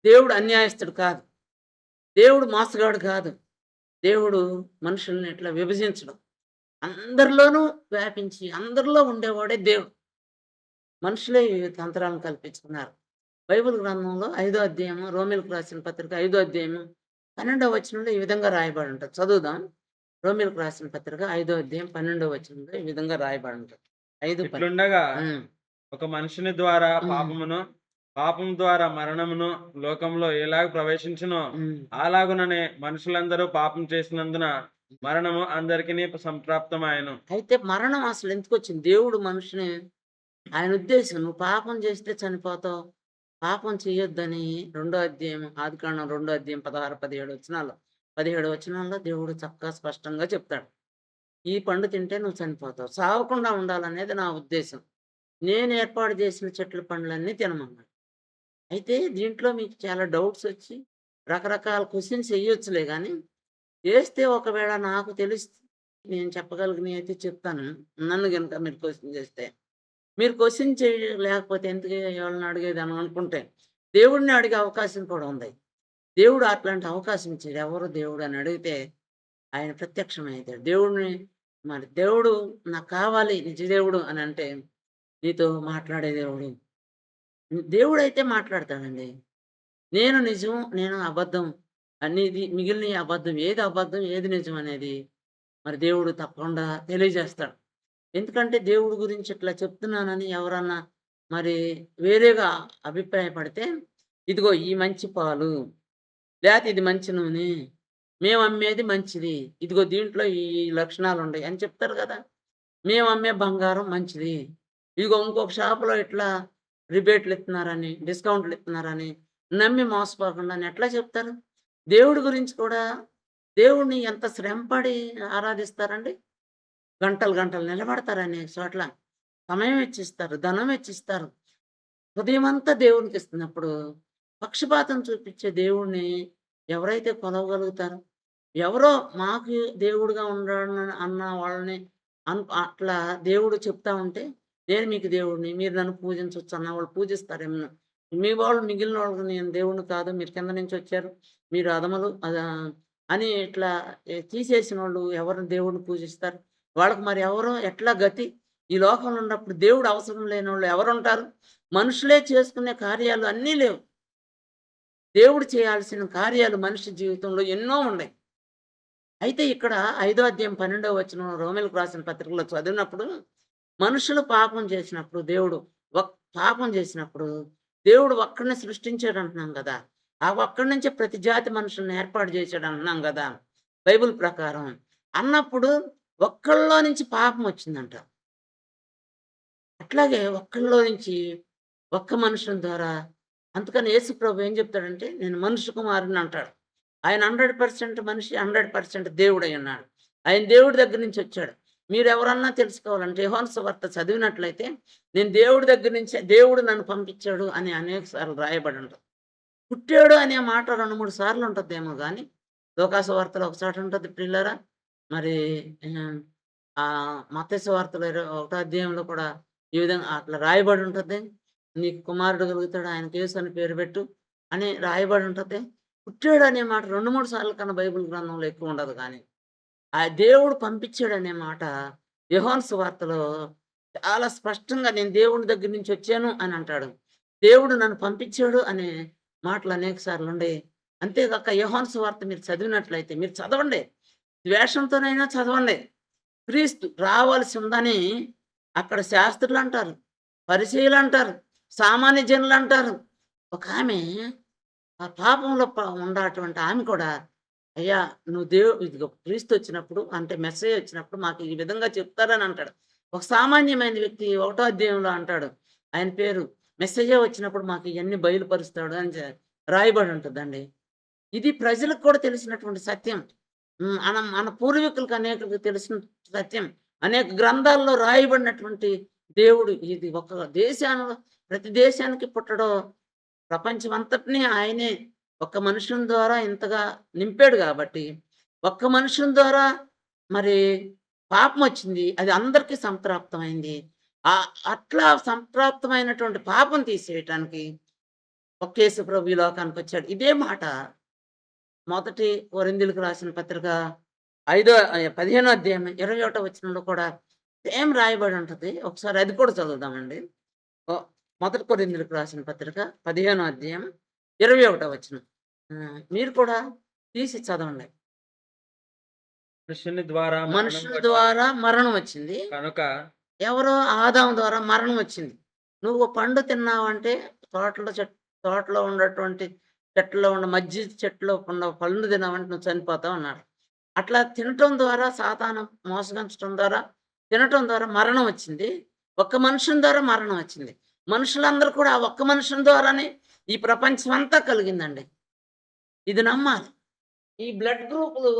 దేవుడు అన్యాయస్తుడు కాదు. దేవుడు మోసగాడు కాదు. దేవుడు మనుషుల్ని ఇట్లా విభజించడం. అందరిలోనూ వ్యాపించి అందరిలో ఉండేవాడే దేవుడు. మనుషులే ఈ తంత్రాలను కల్పించుకున్నారు. బైబిల్ గ్రంథంలో 5వ అధ్యాయము, రోమీయులకు రాసిన పత్రిక 5వ అధ్యాయము 12వ వచనంలో ఈ విధంగా రాయబడి ఉంటది. చదువుదాం. రోమీయులకు రాసిన పత్రిక 5వ అధ్యాయం 12వ వచనంలో ఈ విధంగా రాయబడి ఉంటది. 5:12. ఇట్లుండగా హ్మ్. ఒక మనుషుని ద్వారా హ్మ్. పాపం ద్వారా మరణమును లోకంలో ఎలాగ ప్రవేశించునో హ్మ్. అలాగుననే మనుషులందరూ పాపం చేసినందున మరణము అందరికిని సంప్రాప్తమాయెను. అయితే మరణం అసలు ఎందుకొచ్చింది? దేవుడు మనిషిని ఆయన ఉద్దేశం నువ్వు పాపం చేస్తే చనిపోతావు. పాపం చేయొద్దని రెండో అధ్యాయం ఆదికాండం 2వ అధ్యాయం 16, 17 వచనాల్లో 17 వచనాల్లో దేవుడు చక్కగా స్పష్టంగా చెప్తాడు. ఈ పండు తింటే నువ్వు చనిపోతావు. సావకుండా ఉండాలనేది నా ఉద్దేశం. నేను ఏర్పాటు చేసిన చెట్ల పండ్లన్నీ తినమన్నాడు. అయితే దీంట్లో మీకు చాలా డౌట్స్ వచ్చి రకరకాల క్వెషన్స్ ఎయ్యొచ్చులే గానీ, ఏస్తే ఒకవేళ నాకు తెలిసి నేను చెప్పగలిగినయి అయితే చెప్తాను. నన్ను గనుక మీరు క్వెషన్ చేస్తే. మీరు క్వెషన్ లేకపోతే ఎందుకు ఎవళ్ళని అడిగేదని అనుకుంటే, దేవుడిని అడిగే అవకాశం కూడా ఉంది. దేవుడు అట్లాంటి అవకాశం ఇచ్చాడు. ఎవరు దేవుడు అని అడిగితే ఆయన ప్రత్యక్షమైతాడు. మరి దేవుడు నాకు కావాలి నిజ దేవుడు అని అంటే నీతో మాట్లాడే దేవుడు. దేవుడైతే మాట్లాడతాడండి. నేను నిజం, నేను అబద్ధం అనేది మిగిలినయి అబద్ధం. ఏది అబద్ధం, ఏది నిజం అనేది మరి దేవుడు తప్పకుండా తెలియజేస్తాడు. ఎందుకంటే దేవుడి గురించి ఇట్లా చెప్తున్నానని ఎవరన్నా మరి వేరేగా అభిప్రాయపడితే, ఇదిగో ఈ మంచి పాలు, లేతే ఇది మంచి నూనె, మేము అమ్మేది మంచిది. ఇదిగో దీంట్లో ఈ లక్షణాలుండయి అని చెప్తారు గదా! మేము అమ్మే బంగారం మంచిది. ఇదిగో ఇంకొక షాపులో ఇట్లా రిబేట్‌లిస్తున్నారని, డిస్కౌంట్‌లిస్తున్నారని నమ్మి మోసపోకుండా అని ఎట్లా చెప్తారు? దేవుడి గురించి కూడా దేవుడిని ఎంత శ్రమపడి ఆరాధిస్తారండి. గంటలు గంటలు నిలబడతారు అనేక చోట్ల. సమయం వెచ్చిస్తారు, ధనం వెచ్చిస్తారు. హృదయమంతా దేవునికిస్తున్నప్పుడు, పక్షపాతం చూపిచ్చే దేవుడిని ఎవరైతే కొలవగలుగుతారో? ఎవరో మాకు దేవుడుగా ఉన్నాడని అన్న వాళ్ళని అట్లా దేవుడు చెప్తా ఉంటే, నేను మీకు దేవుడిని, మీరు నన్ను పూజించొచ్చు అన్న వాళ్ళు పూజిస్తారేమో. మీ వాళ్ళు మిగిలిన వాళ్ళకి నేను దేవుడిని కాదు, మీరు కింద నుంచొచ్చారు, మీరు అధములు అని ఇట్లా తీసేసినోళ్ళు ఎవరు దేవుడిని పూజిస్తారు? వాళ్ళకి మరి ఎవరో ఎట్లా గతి? ఈ లోకంలో ఉన్నప్పుడు దేవుడు అవసరం లేనోళ్ళు ఎవరుంటారు? మనుషులే చేసుకునే కార్యాలు అన్నీ లేవు. దేవుడు చేయాల్సిన కార్యాలు మనిషి జీవితంలో ఎన్నో ఉన్నాయి. అయితే ఇక్కడ 5వ అధ్యాయం 12వ వచనం రోమీయులకు రాసిన పత్రికలో చదివినప్పుడు, మనుషులు పాపం చేసినప్పుడు పాపం చేసినప్పుడు దేవుడు ఒక్కడినే సృష్టించాడంటున్నాం గదా! ఆ ఒక్కడి నుంచే ప్రతి జాతి మనుషుల్ని ఏర్పాటు చేశాడంటున్నాం గదా! బైబిల్ ప్రకారం. అన్నప్పుడు ఒక్కళ్ళలో నుంచి పాపం వచ్చిందంట. అట్లాగే ఒక్కళ్ళలో నుంచి ఒక్క మనుషుని ద్వారా అందుకని యేసుప్రభు ఏం చెప్తాడంటే, నేను మనుష్య కుమారుడిని అంటాడు. ఆయన 100% మనిషి, 100% దేవుడై ఉన్నాడు. ఆయన దేవుడి దగ్గర నుంచి వచ్చాడు. మీరెవరన్నా తెలుసుకోవాలంటే యోహాను సువార్త చదివినట్లయితే, నేను దేవుడి దగ్గర నుంచే దేవుడు నన్ను పంపించాడు అని అనేక సార్లు రాయబడి ఉంటది. పుట్టాడు అనే మాట 2, 3 సార్లు ఉంటదేమో గానీ, లోకాసు వార్తలో ఒక చోట ఉంటది ప్రియులారా. మరి మత్తయి సువార్తలో 21వ అధ్యాయంలో కూడా ఈ విధంగా అట్లా రాయబడి ఉంటది. నీకు కుమారుడు కలుగుతాడు, ఆయనకి యేసు అని పేరు పెట్టు అని రాయబడి ఉంటది. పుట్టాడు అనే మాట 2, 3 సార్లు కన్నా బైబిల్ గ్రంథంలో ఎక్కువ ఉండదు గానీ, ఆ దేవుడు పంపించాడనే మాట యోహాను సువార్తలో చాలా స్పష్టంగా నేను దేవుని దగ్గర నుంచి వచ్చాను అని అంటాడు. దేవుడు నన్ను పంపించాడు అనే మాటలు అనేక సార్లు ఉండయి. అంతేగాక యోహాను సువార్త మీరు చదివినట్లయితే మీరు చదవండి. ద్వేషంతోనైనా చదవండి. క్రీస్తు రావాల్సి ఉందని అక్కడ శాస్త్రులంటారు, పరిసయ్యులంటారు, సామాన్య జనులంటారు. ఒకామె ఆ పాపంలో ఉండేటువంటి ఆమె కూడా, అయ్యా నువ్వు ఇదిగో క్రీస్తొచ్చినప్పుడు అంటే మెస్సయ్య వచ్చినప్పుడు మాకు ఈ విధంగా చెప్తారని అంటాడు. ఒక సామాన్యమైన వ్యక్తి 1వ అధ్యాయంలో అంటాడు. ఆయన పేరు మెస్సయ్య వచ్చినప్పుడు మాకు ఇయన్నీ బయలుపరుస్తాడు అని రాయబడి ఉంటదండి. ఇది ప్రజలకు కూడా తెలిసినటువంటి సత్యం. మన మన పూర్వీకులకు అనేకులకు తెలిసిన సత్యం. అనేక గ్రంథాల్లో రాయబడినటువంటి దేవుడు ఇది ఒక దేశాన ప్రతి దేశానికి పుట్టడం ప్రపంచమంతటిని ఆయనే ఒక్క మనుషుని ద్వారా ఇంతగా నింపాడు గాబట్టి, ఒక్క మనుషుని ద్వారా మరి పాపమొచ్చింది. అది అందరికీ సంప్రాప్తమైంది. అట్లా సంప్రాప్తమైనటువంటి పాపం తీసేయటానికి ఒక్క యేసు ప్రభు ఈ లోకానికొచ్చాడు. ఇదే మాట మొదటి కొరింథీయులకు రాసిన పత్రిక 15వ అధ్యాయం 21వ వచనంలో కూడా సేమ్ రాయబడి ఉంటది. ఒకసారి అది కూడా చదువుదామండి. ఓ మొదటి కొరింథీయులకు రాసిన పత్రిక 15వ అధ్యాయం 21వ వచనం. మీరు కూడా తీసి చదవండి. మనుషుని ద్వారా మనుషుల ద్వారా మరణం వచ్చింది. కనుక ఎవరో ఆదాము ద్వారా మరణం వచ్చింది. నువ్వు పండు తిన్నావంటే తోటలో ఉన్నటువంటి చెట్లలో ఉన్న మజ్జి చెట్టులో ఉన్న పళ్ళు తిన్నావంటే నువ్వు చనిపోతావు అన్నాడు. అట్లా తినటం ద్వారా సాతాను మోసగించటం ద్వారా తినటం ద్వారా మరణం వచ్చింది. ఒక్క మనుషుని ద్వారా మరణం వచ్చింది. మనుషులందరూ కూడా ఆ ఒక్క మనుషుని ద్వారానే ఈ ప్రపంచం అంతా కలిగిందండి. ఇది నమ్మాలి. ఈ బ్లడ్ గ్రూపులు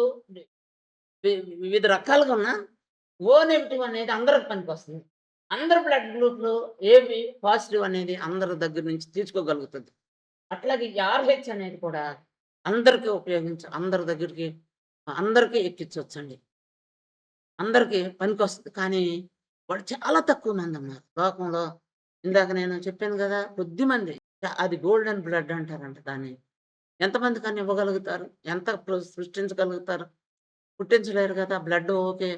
వివిధ రకాలుగా ఉన్న ఓ నెగెటివ్ అనేది అందరికి పనికొస్తుంది. అందరి బ్లడ్ గ్రూప్‌లో ఏబి పాజిటివ్ అనేది అందరి దగ్గర నుంచి తీసుకోగలుగుతది. అట్లాగే ఈ ఆర్‌హెచ్ అనేది కూడా అందరికి అందరి దగ్గరికి అందరికి ఎక్కించొచ్చండి. అందరికి పనికొస్తది. కానీ వాళ్ళు చాలా తక్కువ మందున్నారు లోకంలో. ఇందాక నేను చెప్పాను గదా! కొద్దిమంది. అది గోల్డెన్ బ్లడ్ అంటారంట దాన్ని. ఎంతమందికని ఇవ్వగలుగుతారు? ఎంత సృష్టించగలుగుతారు? పుట్టించలేరు గదా! Blood okay.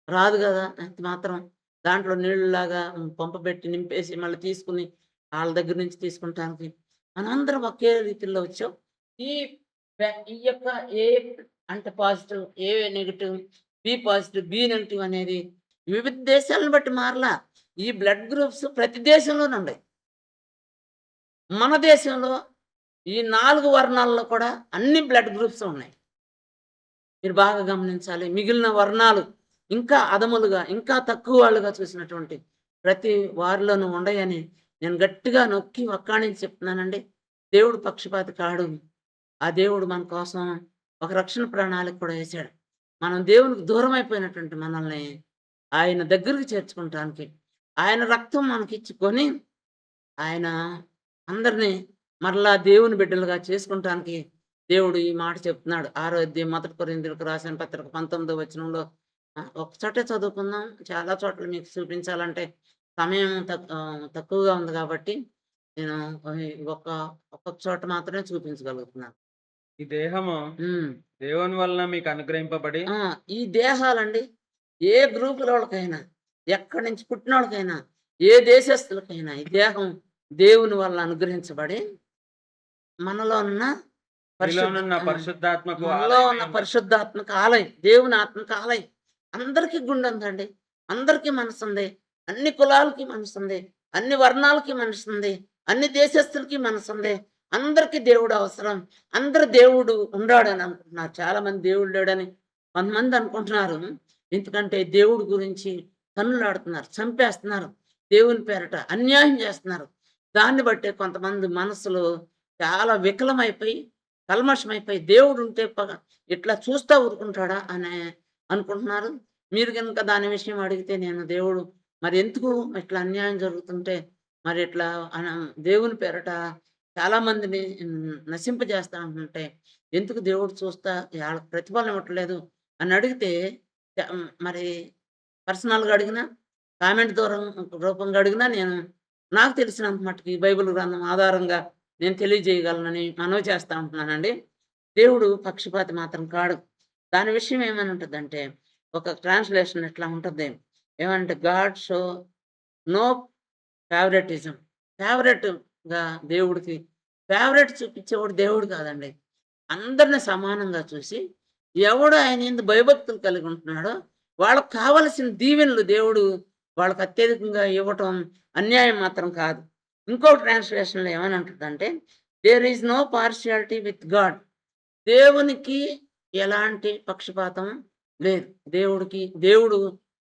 రాదు గదా! అంత మాత్రం. దాంట్లో నీళ్ళలాగా పంపబెట్టి నింపేసి మళ్ళీ తీసుకొని ఆళ్ళ దగ్గర నుంచి తీసుకుంటానికి. మనందరం ఒకే రీతిలో వచ్చాం. ఈ ఈ యొక్క ఏ అంటే positive, A negative, B positive, B negative అనేది వివిధ దేశాలను బట్టి మారలా. ఈ బ్లడ్ గ్రూప్స్ ప్రతి దేశంలోనుండాయి. మన దేశంలో ఈ 4 వర్ణాల్లో కూడా అన్ని బ్లడ్ గ్రూప్స్ ఉన్నాయి. మీరు బాగా గమనించాలి. మిగిలిన వర్ణాలు ఇంకా అధములుగా, ఇంకా తక్కువ వాళ్ళుగా చూసినటువంటి ప్రతి వారిలోనూ ఉండయని నేను గట్టిగా నొక్కి వక్కాణించి చెప్తున్నానండి. దేవుడు పక్షపాతి కాడు. ఆ దేవుడు మన కోసం ఒక రక్షణ ప్రణాళిక కూడా యేసాడు. మనం దేవునికి దూరమైపోయినటువంటి మనల్ని ఆయన దగ్గరికి చేర్చుకుంటానికి, ఆయన రక్తం మనకిచ్చి కొని, ఆయన అందరిని మరలా దేవుని బిడ్డలుగా చేసుకుంటానికి దేవుడు ఈ మాట చెప్తున్నాడు. ఆరో అధ్యాయం మొదటి కొరింథీయులకు రాసిన పత్రిక 19వ వచనంలో ఒక చోటే చదువుకుందాం. చాలా చోట్ల మీకు చూపించాలంటే సమయం తక్కువగా ఉంది కాబట్టి నేను ఒక ఒక్కొక్క చోట మాత్రమే చూపించగలుగుతున్నాను. ఈ దేహము హ్మ్. దేవుని వలన మీకు అనుగ్రహింపబడి ఆ! ఈ దేహాలండి ఏ గ్రూపులోళ్ళకైనా, ఎక్కడి నుంచి పుట్టినోళ్ళకైనా, ఏ దేశస్తులకైనా ఈ దేహం దేవుని వల్ల అనుగ్రహించబడి మనలో ఉన్న మీలోనున్న ఆ! పరిశుద్ధాత్మకు మనలో ఆలయమై ఉన్న ఉన్నది. పరిశుద్ధాత్మక ఆలయం, దేవుని ఆత్మక ఆలయం. అందరికీ గుండుందండి. అందరికీ మనసుంది. అన్ని కులాలకి మనసుంది. అన్ని వర్ణాలకి మనసుంది. అన్ని దేశస్తులకి మనసుంది. అందరికీ దేవుడు అవసరం. అందరూ దేవుడు ఉండాడని అనుకుంటున్నారు. చాలామంది దేవుడు లేడని కొంతమంది అనుకుంటున్నారు. ఎందుకంటే దేవుడి గురించి తన్నులాడుతున్నారు. చంపేస్తున్నారు. దేవుని పేరట అన్యాయం చేస్తున్నారు. దాన్ని బట్టే కొంతమంది మనసులు చాలా వికలమైపోయి కల్మషమైపోయి దేవుడుంటే ఇట్లా చూస్తా ఊరుకుంటాడా అని అనుకుంటున్నారు. మీరు గనుక దాని విషయం అడిగితే నేను దేవుడు మరి ఎందుకు ఇట్లా అన్యాయం జరుగుతుంటే మరి ఇట్లా దేవుని పేరట చాలా మందిని నశింపజేస్తా ఉంటుంటే ఎందుకు దేవుడు చూస్తా వాళ్ళకి ప్రతిఫలం ఇవ్వట్లేదు అని అడిగితే మరి పర్సనల్‌గా అడిగినా, కామెంట్ రూపంగా అడిగినా నేను నాకు తెలిసినంత మట్టుకు ఈ బైబిల్ గ్రంథం ఆధారంగా నేను తెలియజేయగలనని మనవి చేస్తా ఉంటున్నానండి. దేవుడు పక్షపాతి మాత్రం కాడు. దాని విషయం ఏమని ఉంటదంటే, ఒక ట్రాన్స్‌లేషన్ ఇట్లా ఉంటది. ఏమంటే గాడ్ షో నో ఫేవరెటిజం. ఫేవరెట్‌గా దేవుడికి ఫేవరెట్ చూపించేవాడు దేవుడు కాదండి. అందరిని సమానంగా చూసి, ఎవడు ఆయన యందు భయభక్తులు కలిగి ఉంటున్నాడో, వాళ్ళకి కావలసిన దీవెనలు దేవుడు వాళ్ళకి అత్యధికంగా ఇవ్వటం అన్యాయం మాత్రం కాదు. ఇంకో ట్రాన్స్‌లేషన్‌లో ఏమని ఉంటదంటే, there is no partiality with God. దేవునికి ఎలాంటి పక్షపాతం లేదు. దేవుడు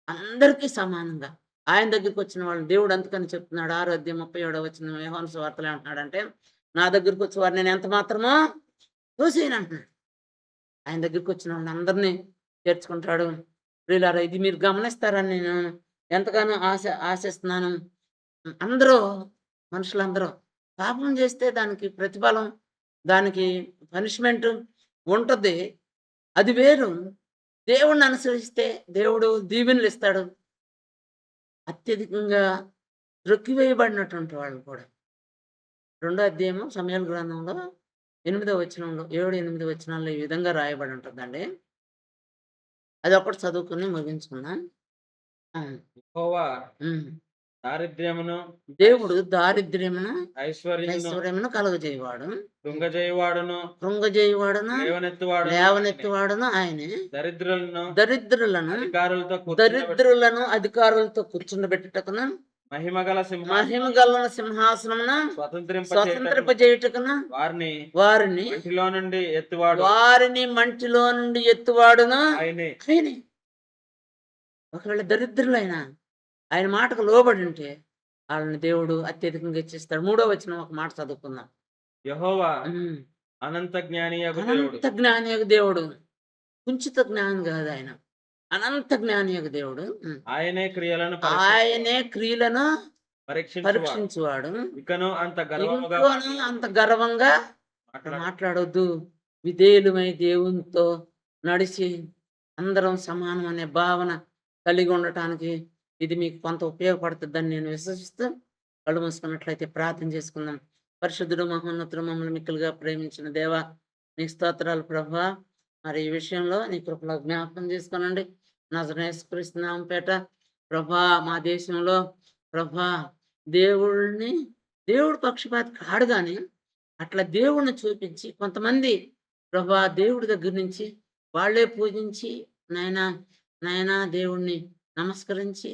అందరికీ సమానంగా ఆయన దగ్గరికొచ్చిన వాళ్ళని దేవుడు అందుకని చెప్తున్నాడు. 6 అధ్యాయం 37 వచనం యోహాను సువార్తలో ఏమంటున్నాడంటే, నా దగ్గరికొచ్చే వారిని నేను ఎంత మాత్రమో తోసేయనంటున్నాడు. ఆయన దగ్గరికొచ్చిన వాళ్ళందరినీ చేర్చుకుంటాడు. ప్రియులారా ఇది మీరు గమనిస్తారని నేను ఎంతగానో ఆశిస్తున్నాను. అందరూ మనుషులందరూ పాపం చేస్తే దానికి ప్రతిఫలం, దానికి పనిష్మెంట్ ఉంటది. అది వేరు. దేవుడిని అనుసరిస్తే దేవుడు దీవెనలిస్తాడు. అత్యధికంగా త్రొక్కివేయబడినటువంటి వాళ్ళు కూడా. రెండో అధ్యాయము సమూయేలు గ్రంథంలో 8వ వచనంలో 7, 8 వచనాల్లో ఈ విధంగా రాయబడి ఉంటదండి. అదొక్కటి చదువుకొని ముగించుకుందాం. ఆ! యెహోవా హ్మ్. దారిద్ర్యమును, దేవుడు దారిద్ర్యమును, ఐశ్వర్యమును ఐశ్వర్యమును కలుగజేయువాడు. కృంగజేయువాడును, కృంగజేయువాడును, లేవనెత్తువాడును ఆయనే. లేవనెత్తువాడును ఆయనే. దరిద్రులను దరిద్రులను అధికారులతో కూర్చుండబెట్టి దరిద్రులను అధికారులతో కూర్చుండబెట్టుటకును, మహిమగల మహిమ సింహాసనం గల సింహాసనమున స్వతంత్రింపచేయుటకును స్వతంత్రింపజేయుటకును వారిని వారిని మంటిలో నుండి ఎత్తువాడు వారిని మంటిలో నుండి ఎత్తువాడును ఆయనే. ఆయనే. ఒకవేళ దరిద్రులైనా ఆయన మాటకు లోబడి ఉంటే వాళ్ళని దేవుడు అత్యధికంగా ఇచ్చిస్తాడు. 3వ వచనం ఒక మాట చదువుకుందాం. యెహోవా హ్మ్. అనంత జ్ఞానియగు దేవుడు. అనంత జ్ఞానియగు దేవుడు. కుంచిత జ్ఞానం కాదు ఆయన. అనంత జ్ఞానియగు దేవుడు. ఆయనే క్రియలను ఆయనే క్రియలను పరీక్షించువాడు. పరీక్షించువాడు. ఇకను అంత గర్వముగా ఇంకోను అంత గర్వంగా మాట్లాడు. మాట్లాడొద్దు. విధేయులమై దేవునితో నడిచి అందరం సమానం అనే భావన కలిగి ఉండటానికి ఇది మీకు కొంత ఉపయోగపడుతుందని నేను విశ్వసిస్తూ కళ్ళు మూసుకున్నట్లయితే ప్రార్థన చేసుకుందాం. పరిశుద్ధుడు మహోన్నతుడు మమ్మల్ని మిక్కులుగా ప్రేమించిన దేవా నీకు స్తోత్రాలు ప్రభా. మరి ఈ విషయంలో నీ కృపలో జ్ఞాపకం చేసుకోనండి. నజరేసుక్రీస్తు నామముపేట ప్రభా మా దేశంలో ప్రభా దేవుడు పక్షపాతి కాడు గాని అట్లా దేవుడిని చూపించి కొంతమంది ప్రభా దేవుడి దగ్గర నుంచి వాళ్ళే పూజించి నాయనా నాయనా దేవుణ్ణి నమస్కరించి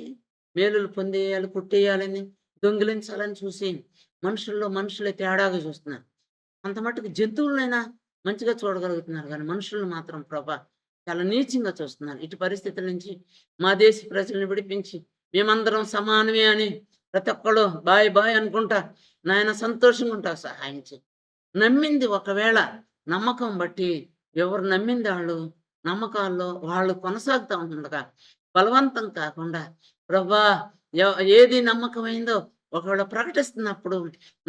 మేలులు పొందేయాలి, పుట్టేయాలని, దొంగిలించాలని చూసి మనుషులే తేడాగా చూస్తున్నారు. అంత మట్టుకు జంతువులనైనా మంచిగా చూడగలుగుతున్నారు కానీ మనుషులను మాత్రం ప్రభా చాలా నీచంగా చూస్తున్నారు. ఇటు పరిస్థితుల నుంచి మా దేశ ప్రజలను విడిపించి, మేమందరం సమానమే అని ప్రతి ఒక్కళ్ళు బాయ్ బాయ్ అనుకుంటా, నాయన సంతోషంగా ఉంటా సహాయం చేయి. నమ్మింది ఒకవేళ నమ్మకం బట్టి ఎవరు నమ్మింది ఆళ్ళు నమ్మకాల్లో వాళ్ళు కొనసాగుతా ఉండగా బలవంతం కాకుండా ప్రభా ఏది నమ్మకమైందో ఒకవేళ ప్రకటిస్తున్నప్పుడు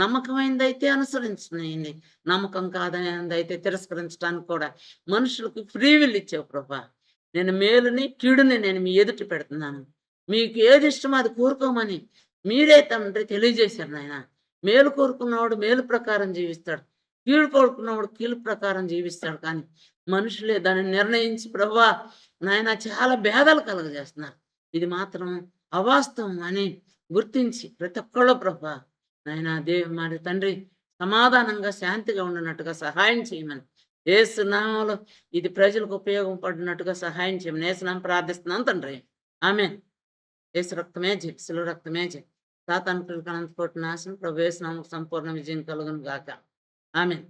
నమ్మకమైందైతే అనుసరించినయండి, నమ్మకం కాదైతే తిరస్కరించడానికి కూడా మనుషులకు ఫ్రీ విల్ ఇచ్చావు ప్రభా. నేను మేలుని కీడుని నేను మీ ఎదుట పెడుతున్నాను. మీకు ఏది ఇష్టమో అది కోరుకోమని మీరే తండ్రి తెలియజేశారు నాయన. మేలు కోరుకున్నవాడు మేలు ప్రకారం జీవిస్తాడు, కీడు కోరుకున్నవాడు కీడు ప్రకారం జీవిస్తాడు. కానీ మనుషులే దాన్ని నిర్ణయించి ప్రభువా నాయన చాలా భేదాలు కలుగజేస్తున్నారు. ఇది మాత్రం అవాస్తవం అని గుర్తించి ప్రతి ఒక్కళ్ళు ప్రభా నాయన మరి తండ్రి సమాధానంగా శాంతిగా ఉన్నట్టుగా సహాయం చేయమని యేసు నామములో ఇది ప్రజలకు ఉపయోగపడినట్టుగా సహాయం చేయమని యేసు నామములో ప్రార్థిస్తున్నాను తండ్రి. ఆమేన్. యేసు రక్తమే జయం, శిలువ రక్తమే జయం. సాతాను క్రియలకు అనంతకోటి నాశనం, ప్రభు యేసు నామములో సంపూర్ణ విజయం కలుగును గాక. ఆమేన్.